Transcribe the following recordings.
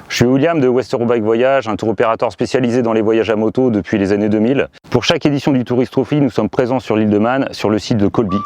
Je suis William de West Eurobike Voyage, un tour opérateur spécialisé dans les voyages à moto depuis les années 2000. Pour chaque édition du Tourist Trophy, nous sommes présents sur l'île de Man, sur le site de Colby.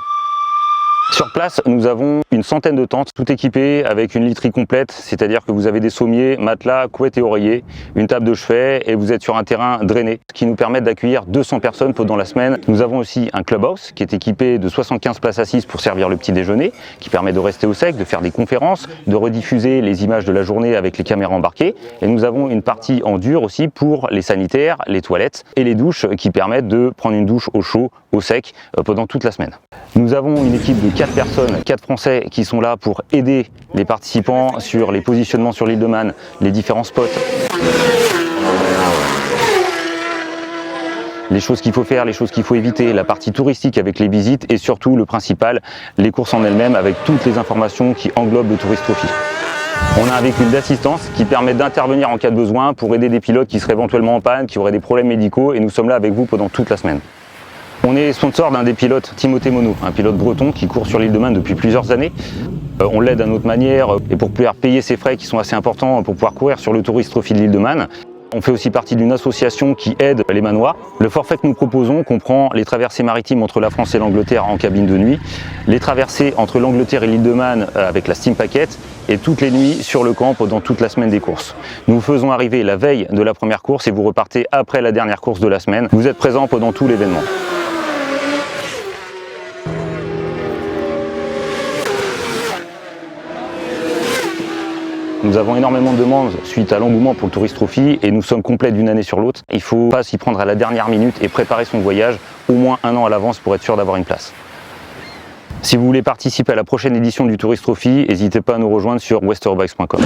Sur place, nous avons une centaine de tentes, toutes équipées avec une literie complète, c'est-à-dire que vous avez des sommiers, matelas, couettes et oreillers, une table de chevet et vous êtes sur un terrain drainé, ce qui nous permet d'accueillir 200 personnes pendant la semaine. Nous avons aussi un clubhouse qui est équipé de 75 places assises pour servir le petit déjeuner, qui permet de rester au sec, de faire des conférences, de rediffuser les images de la journée avec les caméras embarquées. Et nous avons une partie en dur aussi pour les sanitaires, les toilettes et les douches qui permettent de prendre une douche au chaud, au sec pendant toute la semaine. Nous avons une équipe de 4 personnes, 4 Français qui sont là pour aider les participants sur les positionnements sur l'île de Man, les différents spots, les choses qu'il faut faire, les choses qu'il faut éviter, la partie touristique avec les visites et surtout le principal, les courses en elles-mêmes avec toutes les informations qui englobent le Tourist Trophy. On a un véhicule d'assistance qui permet d'intervenir en cas de besoin pour aider des pilotes qui seraient éventuellement en panne, qui auraient des problèmes médicaux et nous sommes là avec vous pendant toute la semaine. On est sponsor d'un des pilotes, Timothée Monod, un pilote breton qui court sur l'île de Man depuis plusieurs années. On l'aide à notre manière et pour pouvoir payer ses frais qui sont assez importants pour pouvoir courir sur le Tourist Trophy de l'île de Man. On fait aussi partie d'une association qui aide les Manois. Le forfait que nous proposons comprend les traversées maritimes entre la France et l'Angleterre en cabine de nuit, les traversées entre l'Angleterre et l'île de Man avec la Steam Packet et toutes les nuits sur le camp pendant toute la semaine des courses. Nous vous faisons arriver la veille de la première course et vous repartez après la dernière course de la semaine. Vous êtes présents pendant tout l'événement. Nous avons énormément de demandes suite à l'engouement pour le Tourist Trophy et nous sommes complets d'une année sur l'autre. Il ne faut pas s'y prendre à la dernière minute et préparer son voyage au moins un an à l'avance pour être sûr d'avoir une place. Si vous voulez participer à la prochaine édition du Tourist Trophy, n'hésitez pas à nous rejoindre sur westerobikes.com.